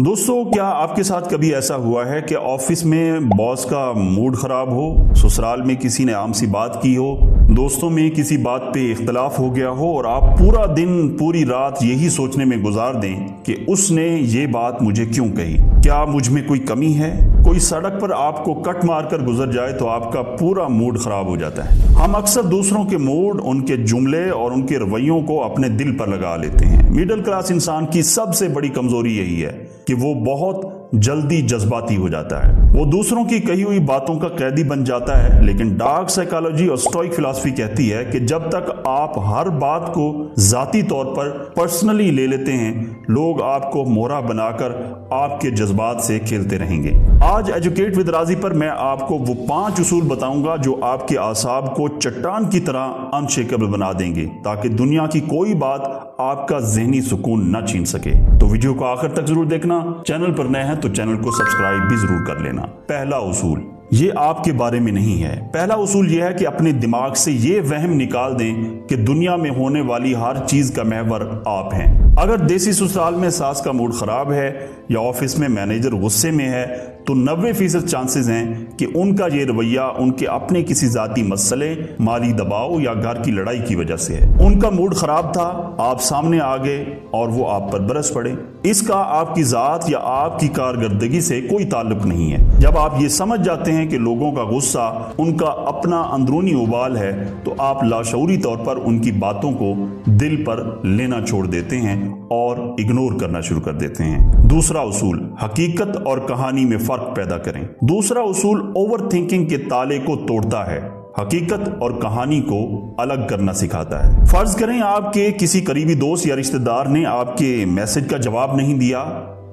दोस्तों, क्या आपके साथ कभी ऐसा हुआ है कि ऑफिस में बॉस का मूड खराब हो, ससुराल में किसी ने आम सी बात की हो, दोस्तों में किसी बात पे इख्तलाफ हो गया हो और आप पूरा दिन पूरी रात यही सोचने में गुजार दें कि उसने ये बात मुझे क्यों कही, क्या मुझ में कोई कमी है। कोई सड़क पर आपको कट मार कर गुजर जाए तो आपका पूरा मूड खराब हो जाता है। हम अक्सर दूसरों के मूड, उनके जुमले और उनके रवैयों को अपने दिल पर लगा लेते हैं। मिडिल क्लास इंसान की सबसे बड़ी कमजोरी यही है कि वो बहुत जल्दी जज्बाती हो जाता है। वो दूसरों की कही हुई बातों का कैदी बन जाता है। लेकिन डार्क साइकोलॉजी और स्टोइक फिलॉसफी कहती है कि जब तक आप हर बात को जाती तौर पर पर्सनली ले लेते हैं, लोग आपको मोहरा बनाकर आपके जज्बात से खेलते रहेंगे। आज एजुकेट विद राजी पर मैं आपको वो 5 उसूल बताऊंगा जो आपके आसाब को चट्टान की तरह अनशेकेबल बना देंगे, ताकि दुनिया की कोई बात आपका ज़हनी सुकून न छीन सके। तो वीडियो को आखिर तक जरूर देखना। चैनल पर नए हैं तो चैनल को सब्सक्राइब भी जरूर कर लेना। पहला उसूल, ये आपके बारे में नहीं है। पहला उसूल यह है कि अपने दिमाग से ये वहम निकाल दें कि दुनिया में होने वाली हर चीज का महवर आप हैं। अगर देसी ससुराल में सास का मूड खराब है या ऑफिस में मैनेजर गुस्से में है, तो 90% चांसेस हैं कि उनका ये रवैया उनके अपने किसी जाती मसले, माली दबाव या घर की लड़ाई की वजह से है। उनका मूड खराब था, आप सामने आ गए और वो आप पर बरस पड़े। इसका आपकी जात या आपकी कारकर्दगी से कोई ताल्लुक नहीं है। जब आप ये समझ जाते हैं कि लोगों का गुस्सा उनका अपना अंदरूनी उबाल है, तो आप लाशऊरी तौर पर उनकी बातों को दिल पर लेना छोड़ देते हैं और इग्नोर करना शुरू कर देते हैं। दूसरा उसूल, हकीकत और कहानी में फर्क पैदा करें। दूसरा उसूल ओवर थिंकिंग के ताले को तोड़ता है, हकीकत और कहानी को अलग करना सिखाता है। फर्ज करें आपके किसी करीबी दोस्त या रिश्तेदार ने आपके मैसेज का जवाब नहीं दिया,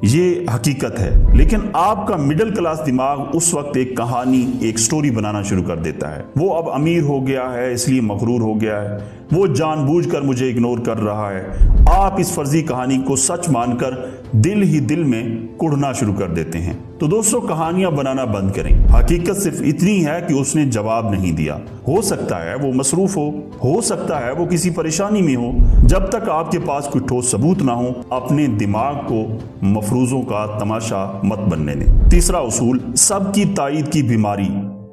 ये हकीकत है। लेकिन आपका मिडिल क्लास दिमाग उस वक्त एक कहानी, एक स्टोरी बनाना शुरू कर देता है। वो अब अमीर हो गया है इसलिए मगरूर हो गया है, वो जानबूझकर मुझे इग्नोर कर रहा है। आप इस फर्जी कहानी को सच मानकर दिल ही दिल में कुढ़ना शुरू कर देते हैं। तो दोस्तों, कहानियां बनाना बंद करें। हकीकत सिर्फ इतनी है कि उसने जवाब नहीं दिया। हो सकता है वो मसरूफ हो सकता है वो किसी परेशानी में हो। जब तक आपके पास कोई ठोस सबूत ना हो, अपने दिमाग को मफरूजों का तमाशा मत बनने दें। तीसरा उसूल, सबकी ताईद की बीमारी।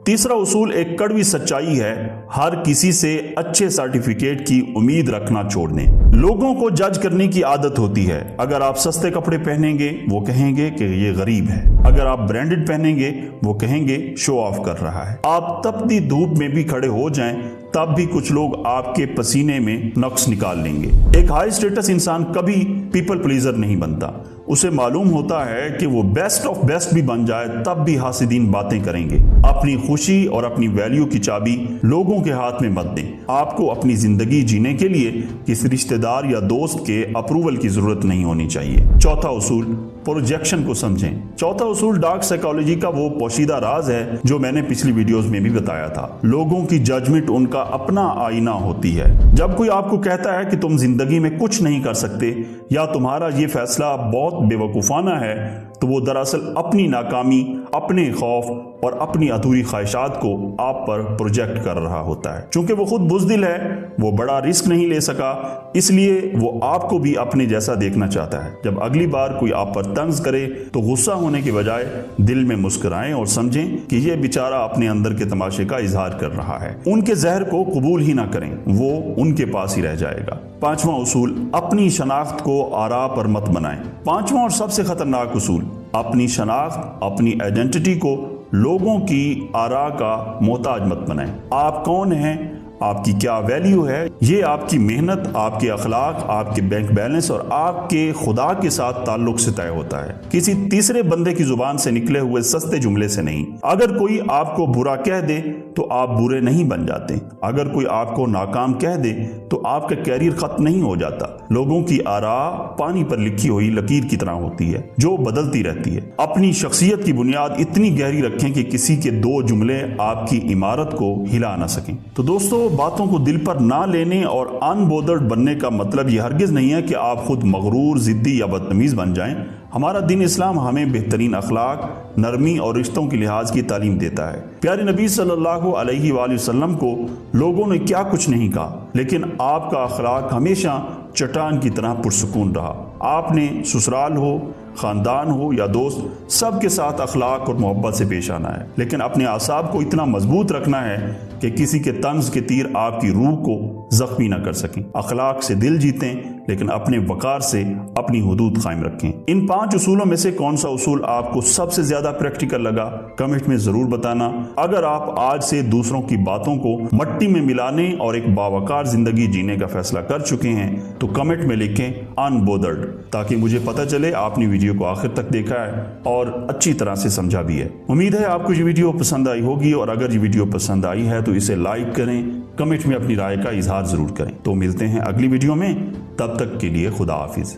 तीसरा उसूल एक कड़वी सच्चाई है, हर किसी से अच्छे सर्टिफिकेट की उम्मीद रखना छोड़ दें। लोगों को जज करने की आदत होती है। अगर आप सस्ते कपड़े पहनेंगे वो कहेंगे कि ये गरीब है, अगर आप ब्रांडेड पहनेंगे वो कहेंगे शो ऑफ कर रहा है। आप तपती धूप में भी खड़े हो जाएं, तब भी कुछ लोग आपके पसीने में नुक्स निकाल लेंगे। एक हाई स्टेटस इंसान कभी पीपल प्लीजर नहीं बनता। उसे मालूम होता है कि वो बेस्ट ऑफ बेस्ट भी बन जाए तब भी हासिदीन बातें करेंगे। अपनी खुशी और अपनी वैल्यू की चाबी लोगों के हाथ में मत दें। आपको अपनी जिंदगी जीने के लिए किसी रिश्तेदार या दोस्त के अप्रूवल की जरूरत नहीं होनी चाहिए। चौथा उसूल, प्रोजेक्शन को समझें। चौथा उसूल डार्क साइकोलॉजी का वो पोशीदा राज है जो मैंने पिछली वीडियोस में भी बताया था। लोगों की जजमेंट उनका अपना आईना होती है। जब कोई आपको कहता है कि तुम जिंदगी में कुछ नहीं कर सकते या तुम्हारा ये फैसला बहुत बेवकूफाना है, तो वो दरअसल अपनी नाकामी, अपने खौफ और अपनी अधूरी ख्वाहिशात को आप पर प्रोजेक्ट कर रहा होता है। क्योंकि वो खुद बुज़दिल है, वो बड़ा रिस्क नहीं ले सका, इसलिए वो आपको भी अपने जैसा देखना चाहता है। जब अगली बार कोई आप पर तंज करे तो गुस्सा होने के बजाय दिल में मुस्कुराएं और समझें कि ये बेचारा अपने अंदर के तमाशे का इजहार कर रहा है। उनके जहर को कबूल ही ना करें, वो उनके पास ही रह जाएगा। पांचवा उसूल, अपनी शनाख्त को आरा पर मत बनाएं। पांचवा और सबसे खतरनाक उसूल, अपनी शनाख्त, अपनी आइडेंटिटी को लोगों की आरा का मोहताज मत बनाएं। आप कौन हैं, आपकी क्या वैल्यू है, ये आपकी मेहनत, आपके अखलाक, आपके बैंक बैलेंस और आपके खुदा के साथ ताल्लुक से तय होता है, किसी तीसरे बंदे की जुबान से निकले हुए सस्ते जुमले से नहीं। अगर कोई आपको बुरा कह दे तो आप बुरे नहीं बन जाते। अगर कोई आपको नाकाम कह दे तो आपका कैरियर खत्म नहीं हो जाता। लोगों की आरा पानी पर लिखी हुई लकीर की तरह होती है जो बदलती रहती है। अपनी शख्सियत की बुनियाद इतनी गहरी रखें कि किसी के 2 जुमले आपकी इमारत को हिला ना सकें। तो दोस्तों, बातों को दिल पर ना लेने और अनबोदर्ड बनने का मतलब ये हरगिज नहीं है कि आप खुद मगरूर, जिद्दी या बदतमीज बन जाएं। हमारा दीन इस्लाम हमें बेहतरीन अखलाक, नरमी और रिश्तों के लिहाज की तालीम देता है। प्यारे नबी सल्लल्लाहु अलैहि वसल्लम को लोगों ने क्या कुछ नहीं कहा, लेकिन आपका अखलाक हमेशा चट्टान की तरह पुरसुकून रहा। आपने ससुराल हो, خاندان ہو یا دوست، سب کے ساتھ اخلاق اور محبت سے پیش آنا ہے، لیکن اپنے اعصاب کو اتنا مضبوط رکھنا ہے کہ کسی کے طنز کے تیر آپ کی روح کو زخمی نہ کر سکیں۔ اخلاق سے دل جیتیں لیکن اپنے وقار سے اپنی حدود قائم رکھیں۔ ان 5 اصولوں میں سے کون سا اصول آپ کو سب سے زیادہ پریکٹیکل لگا، کمنٹ میں ضرور بتانا۔ اگر آپ آج سے دوسروں کی باتوں کو مٹی میں ملانے اور ایک باوقار زندگی جینے کا فیصلہ کر چکے ہیں تو کمنٹ میں لکھیں انبودرڈ، تاکہ مجھے پتہ چلے آپ نے ویڈیو کو آخر تک دیکھا ہے اور اچھی طرح سے سمجھا بھی ہے۔ امید ہے آپ کو یہ ویڈیو پسند آئی ہوگی، اور اگر یہ ویڈیو پسند آئی ہے تو اسے لائک کریں، کمنٹ میں اپنی رائے کا اظہار ضرور کریں۔ تو ملتے ہیں اگلی ویڈیو میں، تب تک کے لیے خدا حافظ۔